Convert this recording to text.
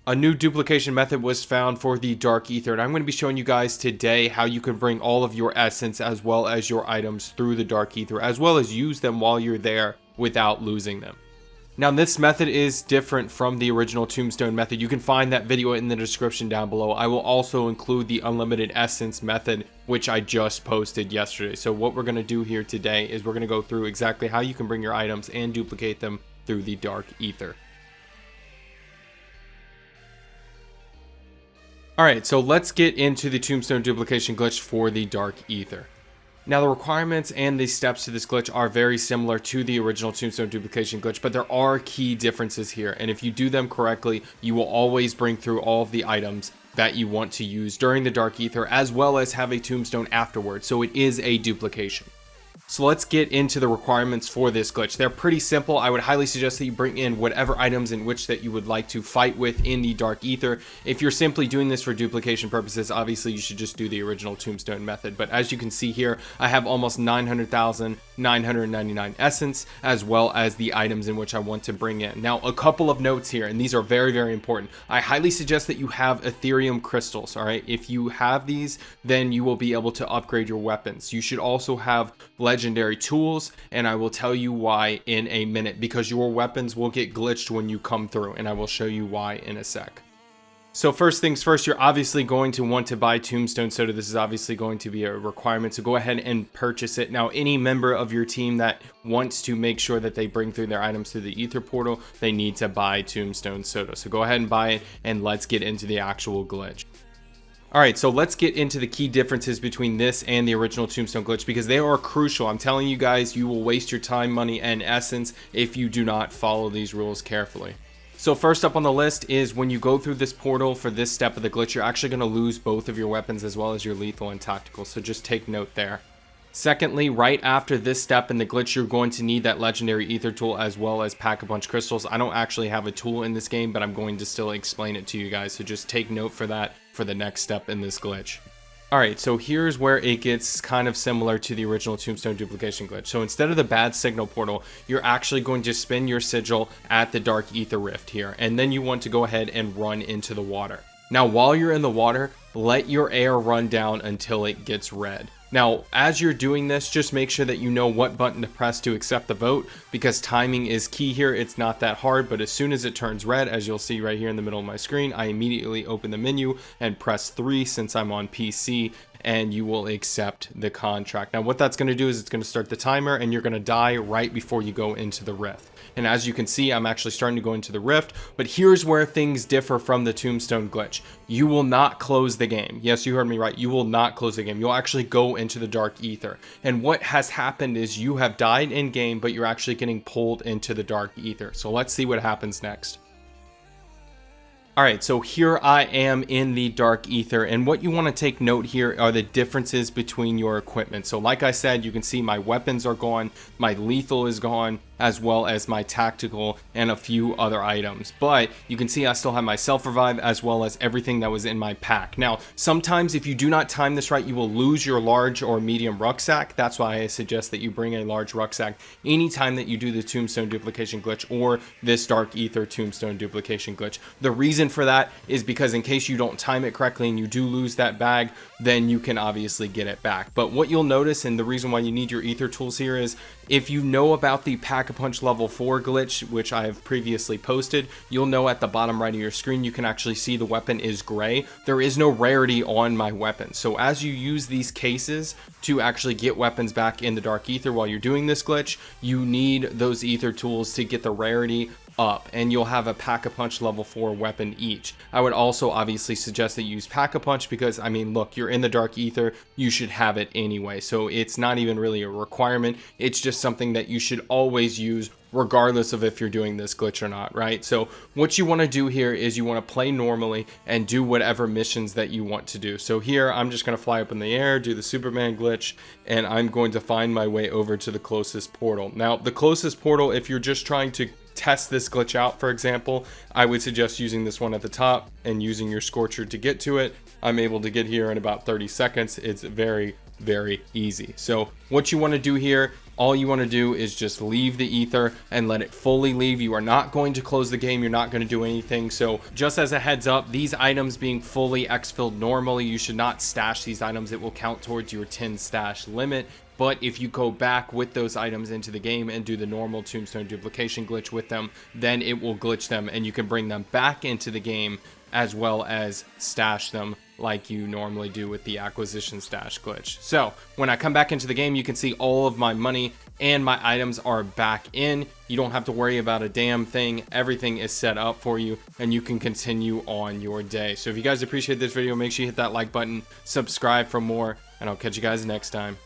A new duplication method was found for the Dark Aether, and I'm going to be showing you guys today how you can bring all of your essence as well as your items through the Dark Aether, as well as use them while you're there without losing them. Now, this method is different from the original Tombstone method. You can find that video in the description down below. I will also include the unlimited essence method, which I just posted yesterday. So what we're going to do here today is we're going to go through exactly how you can bring your items and duplicate them through the Dark Aether. Alright, so let's get into the Tombstone Duplication glitch for the Dark Aether. Now, the requirements and the steps to this glitch are very similar to the original Tombstone Duplication glitch, but there are key differences here, and if you do them correctly, you will always bring through all of the items that you want to use during the Dark Aether, as well as have a tombstone afterwards, so it is a duplication. So let's get into the requirements for this glitch. They're pretty simple. I would highly suggest that you bring in whatever items in which that you would like to fight with in the Dark Aether. If you're simply doing this for duplication purposes, obviously you should just do the original Tombstone method. But as you can see here, I have almost 900,999 essence, as well as the items in which I want to bring in. Now, a couple of notes here, and these are very, very important. I highly suggest that you have Ethereum crystals, all right? If you have these, then you will be able to upgrade your weapons. You should also have legendary tools, and I will tell you why in a minute, because your weapons will get glitched when you come through, and I will show you why in a sec. So first things first, you're obviously going to want to buy Tombstone Soda. This is obviously going to be a requirement, so go ahead and purchase it. Now, any member of your team that wants to make sure that they bring through their items through the Aether portal, they need to buy Tombstone Soda. So go ahead and buy it, and let's get into the actual glitch. Alright, so let's get into the key differences between this and the original Tombstone glitch, because they are crucial. I'm telling you guys, you will waste your time, money, and essence if you do not follow these rules carefully. So first up on the list is when you go through this portal for this step of the glitch, you're actually going to lose both of your weapons as well as your lethal and tactical, so just take note there. Secondly, right after this step in the glitch, you're going to need that legendary Aether tool as well as Pack-a-Punch crystals. I don't actually have a tool in this game, but I'm going to still explain it to you guys, so just take note for that for the next step in this glitch. Alright, so here's where it gets kind of similar to the original Tombstone Duplication glitch. So instead of the bad signal portal, you're actually going to spin your sigil at the Dark Aether rift here, and then you want to go ahead and run into the water. Now, while you're in the water, let your air run down until it gets red. Now, as you're doing this, just make sure that you know what button to press to accept the vote, because timing is key here. It's not that hard, but as soon as it turns red, as you'll see right here in the middle of my screen, I immediately open the menu and press 3 since I'm on PC, and you will accept the contract. Now, what that's going to do is it's going to start the timer, and you're going to die right before you go into the rift. And as you can see, I'm actually starting to go into the rift, but here's where things differ from the Tombstone glitch. You will not close the game. Yes, you heard me right. You will not close the game. You'll actually go into the Dark Aether. And what has happened is you have died in game, but you're actually getting pulled into the Dark Aether. So let's see what happens next. Alright, so here I am in the Dark Aether, and what you want to take note here are the differences between your equipment. So like I said, you can see my weapons are gone, my lethal is gone, as well as my tactical and a few other items. But you can see I still have my self-revive as well as everything that was in my pack. Now, sometimes if you do not time this right, you will lose your large or medium rucksack. That's why I suggest that you bring a large rucksack anytime that you do the Tombstone Duplication glitch or this Dark Aether Tombstone Duplication glitch. The reason for that is because in case you don't time it correctly and you do lose that bag, then you can obviously get it back. But what you'll notice, and the reason why you need your Aether tools here, is if you know about the Pack-a-Punch level 4 glitch, which I have previously posted, you'll know at the bottom right of your screen you can actually see the weapon is gray. There is no rarity on my weapon. So as you use these cases to actually get weapons back in the Dark Aether while you're doing this glitch, you need those Aether tools to get the rarity up, and you'll have a Pack-a-Punch level 4 weapon each. I would also obviously suggest that you use Pack-a-Punch because, I mean, look, you're in the Dark Aether, you should have it anyway, so it's not even really a requirement. It's just something that you should always use regardless of if you're doing this glitch or not, right? So what you want to do here is you want to play normally and do whatever missions that you want to do. So here I'm just going to fly up in the air, do the Superman glitch, and I'm going to find my way over to the closest portal. Now, the closest portal, if you're just trying to test this glitch out, for example, I would suggest using this one at the top and using your Scorcher to get to it. I'm able to get here in about 30 seconds. It's very, very easy. So what you want to do here all you want to do is just leave the Aether and let it fully leave. You are not going to close the game. You're not going to do anything. So just as a heads up, these items being fully exfilled normally, you should not stash these items. It will count towards your 10 stash limit. But if you go back with those items into the game and do the normal Tombstone Duplication glitch with them, then it will glitch them and you can bring them back into the game as well as stash them like you normally do with the acquisition stash glitch. So when I come back into the game, you can see all of my money and my items are back in. You don't have to worry about a damn thing. Everything is set up for you and you can continue on your day. So if you guys appreciate this video, make sure you hit that like button, subscribe for more, and I'll catch you guys next time.